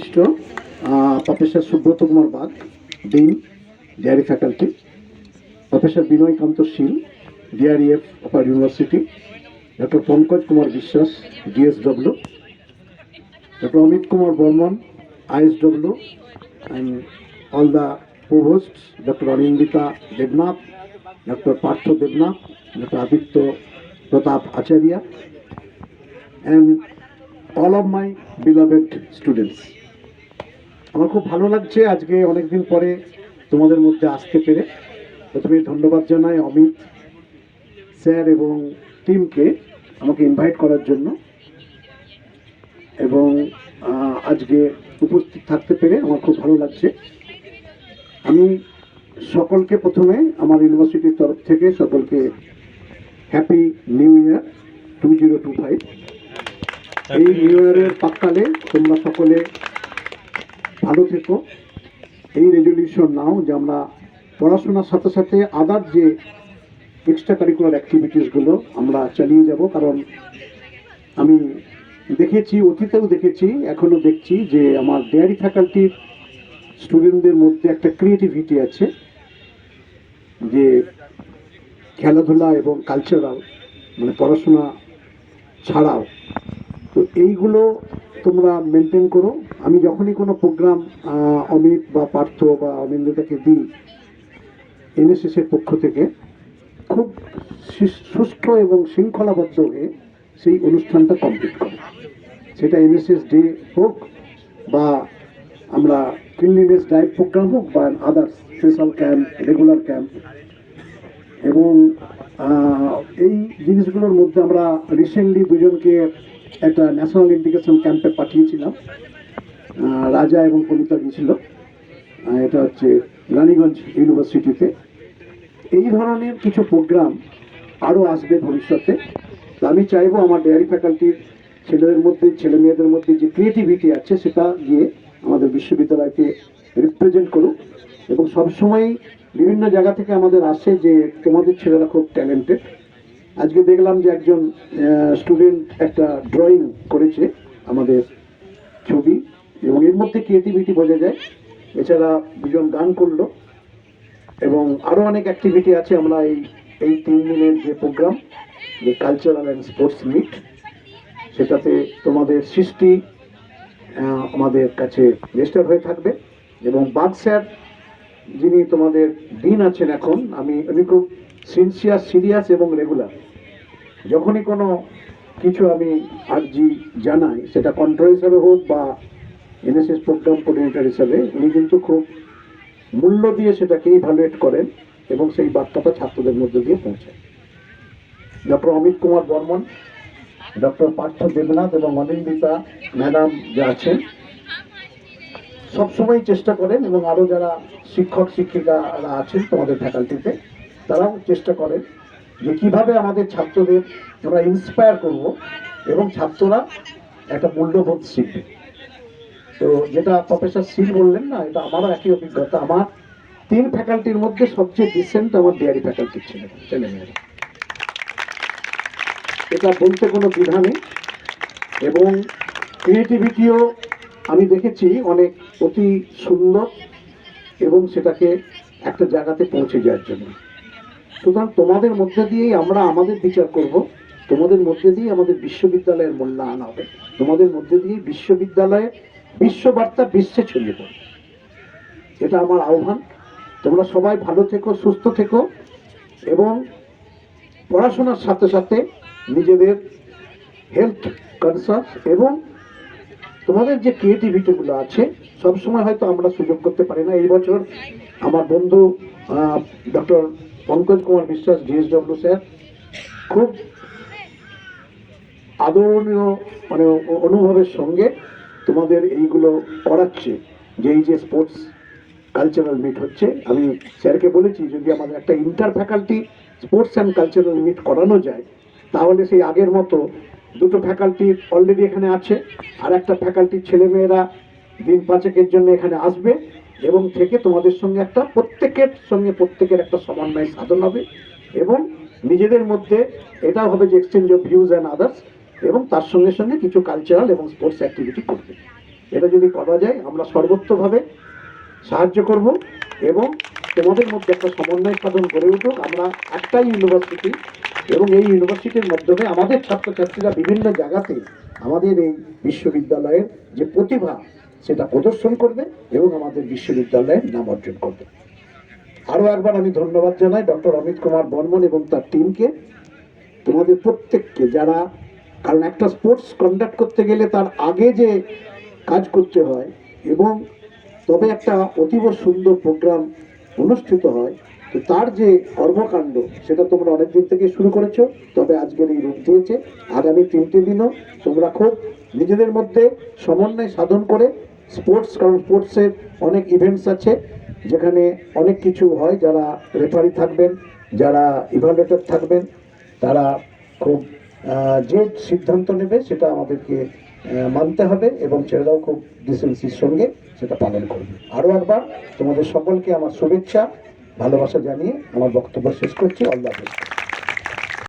বিশিষ্ট professor Subrata Kumar Bag, dean, DRE faculty, professor Binoy Kanta Sil, DREF upper university, doctor Pankaj Kumar Biswas, DSW, doctor Amit Kumar Barman, ISW, and all the provosts, Dr. Anindita Devnath, Dr. Partho Devnath, Dr. Aditya Pratap Acharya, and all of my beloved students. আমার খুব ভালো লাগছে আজকে অনেকদিন পরে তোমাদের মধ্যে আসতে পেরে। প্রথমে ধন্যবাদ জানাই অমিত স্যার এবং টিমকে আমাকে ইনভাইট করার জন্য, এবং আজকে উপস্থিত থাকতে পেরে আমার খুব ভালো লাগছে। আমি সকলকে প্রথমে আমার ইউনিভার্সিটির তরফ থেকে সকলকে হ্যাপি নিউ ইয়ার 2025। এই নিউ ইয়ারের প্রাক্কালে তোমরা সকলে ভালো থেকো, এই রেজলিউশন নাও যে আমরা পড়াশোনার সাথে সাথে আদার যে এক্সট্রা কারিকুলার অ্যাক্টিভিটিসগুলো আমরা চালিয়ে যাব। কারণ আমি দেখেছি, অতীতেও দেখেছি, এখনও দেখছি যে আমার ডিআরই ফ্যাকাল্টির স্টুডেন্টদের মধ্যে একটা ক্রিয়েটিভিটি আছে, যে খেলাধুলা এবং কালচারাল মানে পড়াশোনা ছাড়াও। তো এইগুলো তোমরা মেনটেন করো। আমি যখনই কোনো প্রোগ্রাম অমিত বা পার্থ বা অনিন্দিতাকে দিই এনএসএসের পক্ষ থেকে, খুব সুষ্ঠু এবং শৃঙ্খলাবদ্ধ হয়ে সেই অনুষ্ঠানটা কমপ্লিট করে। সেটা এনএসএস ডে হোক বা আমরা ক্লিনলিনেস ড্রাইভ প্রোগ্রাম হোক বা others special camp, regular camp. এবং এই জিনিসগুলোর মধ্যে আমরা রিসেন্টলি দুজনকে একটা ন্যাশনাল এডুকেশন ক্যাম্পে পাঠিয়েছিলাম, রাজা এবং কবিতা গিয়েছিল, এটা হচ্ছে রানীগঞ্জ ইউনিভার্সিটিতে। এই ধরনের কিছু প্রোগ্রাম আরও আসবে ভবিষ্যতে। আমি চাইবো আমার ডিআরই ফ্যাকাল্টির ছেলেদের মধ্যে, ছেলে মেয়েদের মধ্যে যে ক্রিয়েটিভিটি আছে সেটা গিয়ে আমাদের বিশ্ববিদ্যালয়কে রিপ্রেজেন্ট করুক। এবং সবসময় বিভিন্ন জায়গা থেকে আমাদের আসে যে তোমাদের ছেলেরা খুব ট্যালেন্টেড। আজকে দেখলাম যে একজন স্টুডেন্ট একটা ড্রয়িং করেছে আমাদের ছবি, এবং এর মধ্যে ক্রিয়েটিভিটি বোঝা যায়। এছাড়া দুজন গান করলো, এবং আরও অনেক অ্যাক্টিভিটি আছে। আমরা এই 3 দিনের যে প্রোগ্রাম, যে কালচারাল অ্যান্ড স্পোর্টস মিট, সেটাতে তোমাদের সৃষ্টি আমাদের কাছে রেজিস্টার হয়ে থাকবে। এবং বাগ স্যার যিনি তোমাদের ডিন আছেন এখন, আমি খুব সিনসিয়ার, সিরিয়াস এবং রেগুলার। যখনই কোনো কিছু আমি আর্জি জানাই, সেটা কন্ট্রোল হিসাবে হোক বা এনএসএস প্রোগ্রাম কোঅর্ডিনেটর হিসাবে, উনি কিন্তু খুব মূল্য দিয়ে সেটাকে ইভ্যালুয়েট করেন এবং সেই বার্তাটা ছাত্রদের মধ্যে দিয়ে পৌঁছায়। ডক্টর অমিত কুমার বর্মন, ডক্টর পার্থ দেবনাথ এবং অনিন্দিতা ম্যাডাম যে আছেন, সবসময় চেষ্টা করেন, এবং আরও যারা শিক্ষক শিক্ষিকারা আছেন তোমাদের ফ্যাকাল্টিতে, তারাও চেষ্টা করেন যে কীভাবে আমাদের ছাত্রদের আমরা ইন্সপায়ার করব এবং ছাত্ররা একটা মূল্যবোধ শিখবে। তো যেটা প্রফেসর সিল বললেন না, এটা আমারও একই অভিজ্ঞতা। আমার 3 ফ্যাকাল্টির মধ্যে সবচেয়ে ডিসেন্ট আমার ডিআরই ফ্যাকাল্টির ছেলেমেয়েরা, এটা বলতে কোনো দ্বিধা নেই। এবং ক্রিয়েটিভিটিও আমি দেখেছি অনেক অতি সুন্দর, এবং সেটাকে একটা জায়গাতে পৌঁছে যাওয়ার জন্য। সুতরাং তোমাদের মধ্যে দিয়েই আমরা আমাদের বিচার করব, তোমাদের মধ্যে দিয়ে আমাদের বিশ্ববিদ্যালয়ের মূল্যায়ন হবে, তোমাদের মধ্যে দিয়ে বিশ্ববিদ্যালয়ে বিশ্ববার্তা বিশ্বে ছড়িয়ে পড়বে। এটা আমার আহ্বান। তোমরা সবাই ভালো থেকো, সুস্থ থেকো, এবং পড়াশোনার সাথে সাথে নিজেদের হেলথ কনসার্স এবং তোমাদের যে ক্রিয়েটিভিটিগুলো আছে, সবসময় হয়তো আমরা সুযোগ করতে পারি না। এই বছর আমার বন্ধু doctor Pankaj Kumar Biswas, DSW sir, খুব আদরণীয় মানে অনুভবের সঙ্গে তোমাদের এইগুলো করাচ্ছে, যে এই যে স্পোর্টস কালচারাল মিট হচ্ছে। আমি স্যারকে বলেছি যদি আমাদের একটা inter faculty sports and cultural meet করানো যায়, তাহলে সেই আগের মতো 2টো ফ্যাকাল্টি অলরেডি এখানে আছে, আর একটা ফ্যাকাল্টির ছেলেমেয়েরা দিন 5 জন্য এখানে আসবে, এবং থেকে তোমাদের সঙ্গে একটা প্রত্যেকের একটা সমন্বয় সাধন হবে, এবং নিজেদের মধ্যে এটাও হবে যে exchange of views and others, এবং তার সঙ্গে সঙ্গে কিছু কালচারাল এবং স্পোর্টস অ্যাক্টিভিটি করবে। এটা যদি করা যায় আমরা সর্বোচ্চভাবে সাহায্য করব এবং তোমাদের মধ্যে একটা সমন্বয় সাধন গড়ে উঠুক। আমরা একটাই ইউনিভার্সিটি এবং এই ইউনিভার্সিটির মাধ্যমে আমাদের ছাত্রছাত্রীরা বিভিন্ন জায়গাতে আমাদের এই বিশ্ববিদ্যালয়ের যে প্রতিভা সেটা প্রদর্শন করবে এবং আমাদের বিশ্ববিদ্যালয়ের নাম অর্জন করবে। আরও একবার আমি ধন্যবাদ জানাই ডক্টর অমিত কুমার বর্মন এবং তার টিমকে, তোমাদের প্রত্যেককে যারা, কারণ একটা স্পোর্টস কন্ডাক্ট করতে গেলে তার আগে যে কাজ করতে হয় এবং তবে একটা অতীব সুন্দর প্রোগ্রাম অনুষ্ঠিত হয়, তো তার যে কর্মকাণ্ড সেটা তোমরা অনেক দিন থেকে শুরু করেছো, তবে আজকের এই রূপ দিয়েছে। আগামী 3টে দিনও তোমরা খুব নিজেদের মধ্যে সমন্বয় সাধন করে স্পোর্টস, কারণ স্পোর্টসের অনেক ইভেন্টস আছে যেখানে অনেক কিছু হয়, যারা রেফারি থাকবেন, যারা ইভালুয়েটর থাকবেন, তারা খুব যে সিদ্ধান্ত নেবে সেটা আমাদেরকে মানতে হবে এবং ছেলেরাও খুব ডিসেন্সির সঙ্গে সেটা পালন করবে। আরও একবার তোমাদের সকলকে আমার শুভেচ্ছা ভালোবাসা জানিয়ে আমার বক্তব্য শেষ করছি। আল্লাহ হাফেজ।